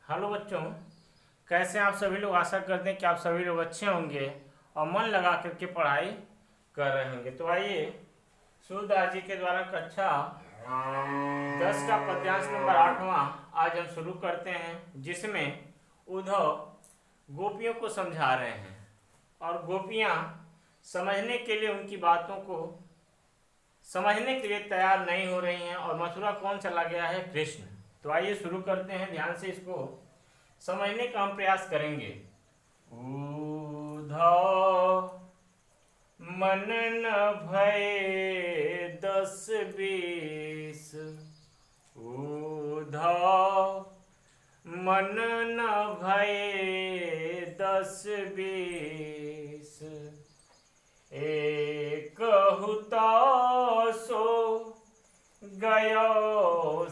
Hello बच्चों, कैसे हैं आप सभी लोग। आशा करते हैं कि आप सभी लोग अच्छे होंगे और मन लगा करके पढ़ाई कर रहे होंगे। तो आइए सूरदास जी के द्वारा कक्षा 10 का पद्यांश नंबर 8वां आज हम शुरू करते हैं, जिसमें उद्धव गोपियों को समझा रहे हैं और गोपियां समझने के लिए उनकी बातों को समझने के लिए तैयार नहीं हो रही हैं और मथुरा कौन चला गया है? कृष्ण। तो आइए शुरू करते हैं, ध्यान से इसको समझने का हम प्रयास करेंगे। उद्धव मन न भय 10-20, उद्धव मन न भय 10-20, एक हुता सो गयो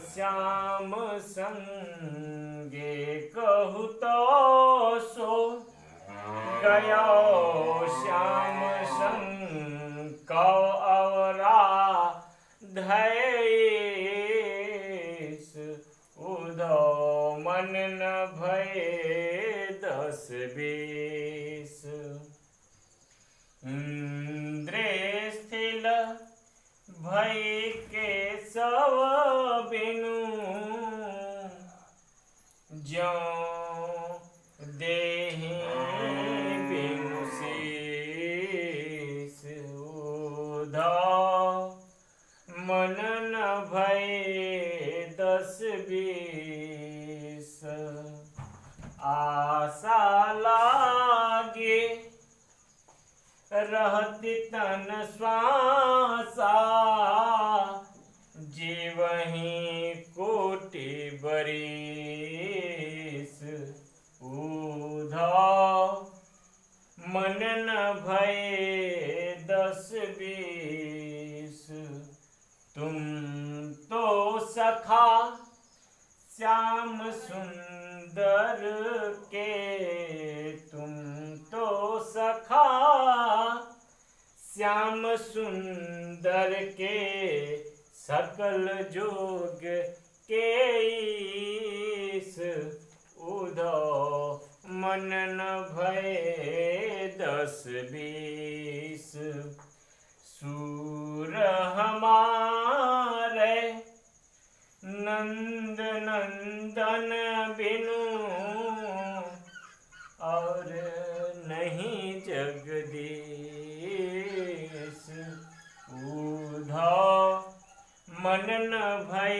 श्याम संगे, कहूतो सो गयो श्याम संग, कौ अवरा धैस, उद्धव मन न भय 10-20, इंद्रे स्थिल भय के सब बिनु, ज्यों देहि बिनु शीस, उद्धव मन न भय 10-20, आशा लागे रहति तन श्वासा, जीवहि कोटि बरिस, उद्धव मन न भय 10-20, तुम तो सखा श्याम सुंदर के, तुम तो सखा श्याम सुंदर के, सकल जोग के ईस, उद्धव मन न भय 10-20, सूर हमारे नंद नंदन बिनु, और नहीं जगदीश, उद्धव मन न भय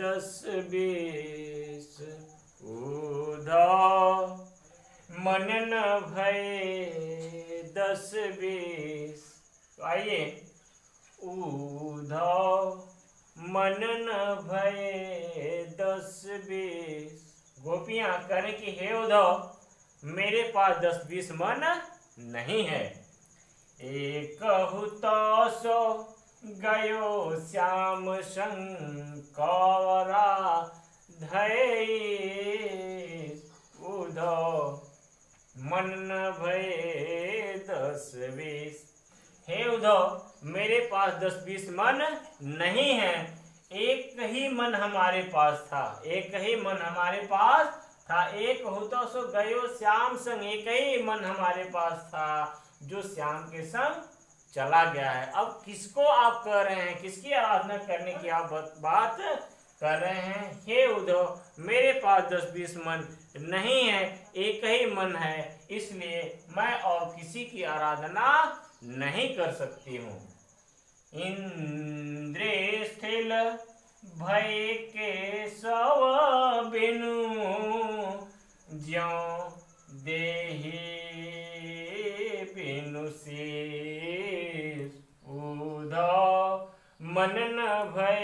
10-20, उद्धव मन न भय 10-20। तो आइए, उद्धव मन न भय 10-20, गोपियां करें कि हे उद्धव मेरे पास 10-20 मन नहीं है। एक हुतो सो गयो श्याम संग, कौरा धैस, उद्धव मन न भय 10-20। हे उद्धव मेरे पास 10-20 मन नहीं है, एक ही मन हमारे पास था, एक ही मन हमारे पास था। एक हुतो सो गयो श्याम संग, एक ही मन हमारे पास था जो श्याम के संग चला गया है। अब किसको आप कह रहे हैं, किसकी आराधना करने की आप बात कर रहे हैं? हे उद्धव मेरे पास 10-20 मन नहीं है, एक ही मन है, इसलिए मैं और किसी की आराधना नहीं कर सकती हूँ। इंद्रे स्थिल भय के सब बिनु, ज्यों देहि बिनु शीस, उद्धव मन न भय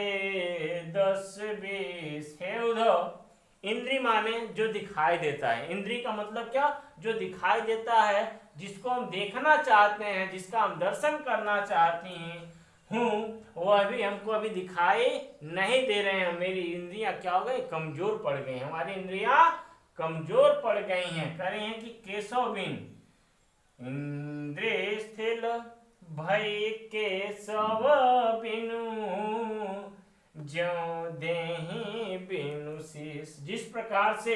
10-20। हे उद्धव, इंद्री माने जो दिखाई देता है। इंद्री का मतलब क्या? जो दिखाई देता है, जिसको हम देखना चाहते हैं, जिसका हम दर्शन करना चाहती हूँ, वह भी हमको अभी दिखाई नहीं दे रहे हैं। मेरी इंद्रियां क्या हो गई? कमजोर पड़ गई, हमारी इंद्रियां कमजोर पड़ गई हैं। कह रही हैं कि केशव बिन इंद्रे स्थिल भय के सब बिनु, ज्यों देहि बिनु शीस। जिस प्रकार प्रकार से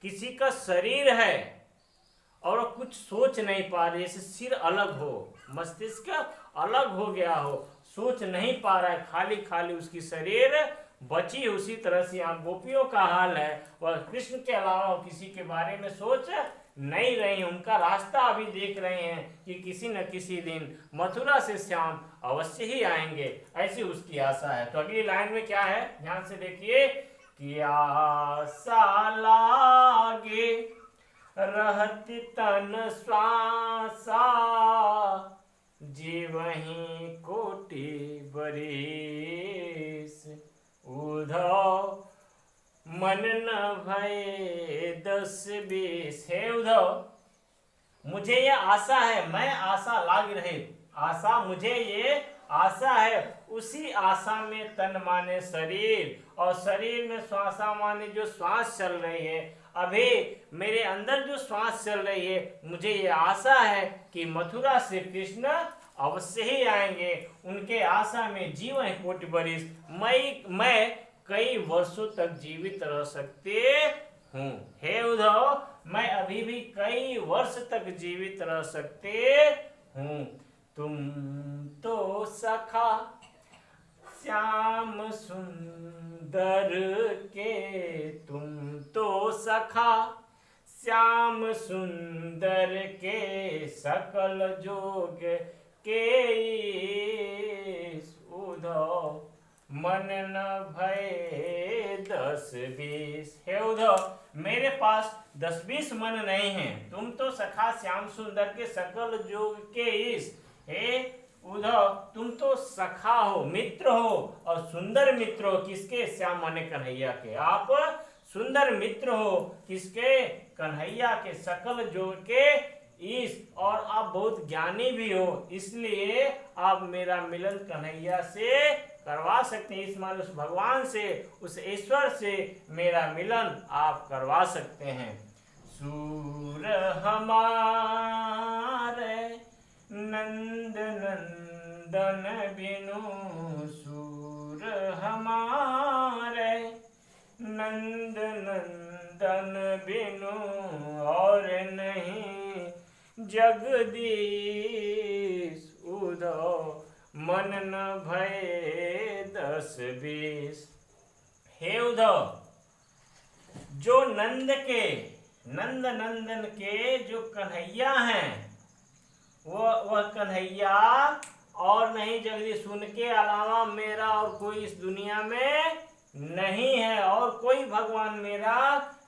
किसी का शरीर है और वो कुछ सोच नहीं पा रहे, जैसे सिर अलग हो, मस्तिष्क अलग हो गया हो, सोच नहीं पा रहा है, खाली खाली उसकी शरीर बची, उसी तरह से यहाँ गोपियों का हाल है। वह कृष्ण के अलावा किसी के बारे में सोच नहीं रही, उनका रास्ता अभी देख रहे हैं कि किसी न किसी दिन मथुरा से श्याम अवश्य ही आएंगे, ऐसी उसकी आशा है। तो अगली लाइन में क्या है, ध्यान से देखिए कि आशा लागे रहती तन श्वासा, जीवही कोटि बरिस, उद्धव मन न भय 10-20। हे उद्धव, मुझे ये आशा है, मैं आशा लाग रही, आशा मुझे ये आशा है, उसी आशा में तन माने शरीर, और शरीर में श्वासा माने जो श्वास चल रही है, अभी मेरे अंदर जो श्वास चल रही है, मुझे ये आशा है कि मथुरा से कृष्ण अवश्य ही आएंगे, उनके आशा में जीवन कोटि बरिस, मैं कई वर्षों तक जीवित रह सकते हूँ। हे उद्धव, मैं अभी भी कई वर्ष तक जीवित रह सकते हूँ। तुम तो सखा श्याम सुंदर के, तुम तो सखा श्याम सुंदर के, सकल जोग के उद्धव मन न भय 10-20। हे उद्धव, मेरे पास 10-20 मन नहीं है, तुम तो सखा श्याम सुंदर के, सकल जोग के ईश। हे उद्धव, तुम तो सखा हो, मित्र हो, और सुंदर मित्र हो, किसके, श्याम माने कन्हैया के, आप सुंदर मित्र हो, किसके, कन्हैया के, सकल जोग के ईश, और आप बहुत ज्ञानी भी हो, इसलिए आप मेरा मिलन कन्हैया से करवा सकते हैं, इस मान उस भगवान से, उस ईश्वर से मेरा मिलन आप करवा सकते हैं। सूर हमारे नंद नंदन बिनु, सूर हमारे नंद नंदन बिनु, और नहीं जगदीश, उद्धव मन न भय 10-20। हे उद्धव, जो नंद नंदन के जो कन्हैया हैं, वह कन्हैया और नहीं जगदीश, उनके अलावा मेरा और कोई इस दुनिया में नहीं है, और कोई भगवान मेरा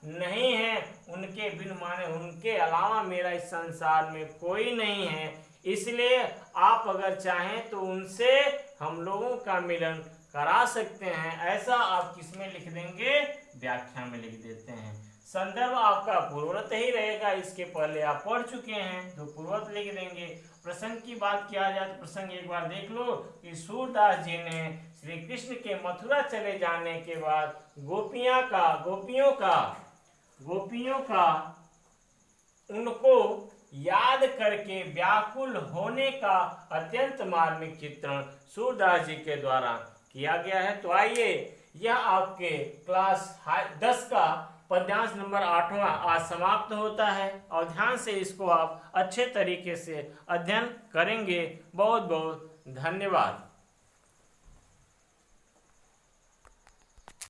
नहीं है, उनके बिन माने उनके अलावा मेरा इस संसार में कोई नहीं है। इसलिए आप अगर चाहें तो उनसे हम लोगों का मिलन करा सकते हैं। ऐसा आप किसमें लिख देंगे, व्याख्या में लिख देते हैं। संदर्भ आपका पूर्ववत ही रहेगा, इसके पहले आप पढ़ चुके हैं तो पूर्ववत लिख देंगे। प्रसंग की बात किया जाए तो प्रसंग एक बार देख लो कि सूरदास जी ने श्री कृष्ण के मथुरा चले जाने के बाद गोपियों का उनको याद करके व्याकुल होने का अत्यंत मार्मिक चित्रण सूरदास जी के द्वारा किया गया है। तो आइए, यह आपके क्लास 10 का पद्यांश नंबर 8वां आज समाप्त होता है, और ध्यान से इसको आप अच्छे तरीके से अध्ययन करेंगे। बहुत बहुत धन्यवाद।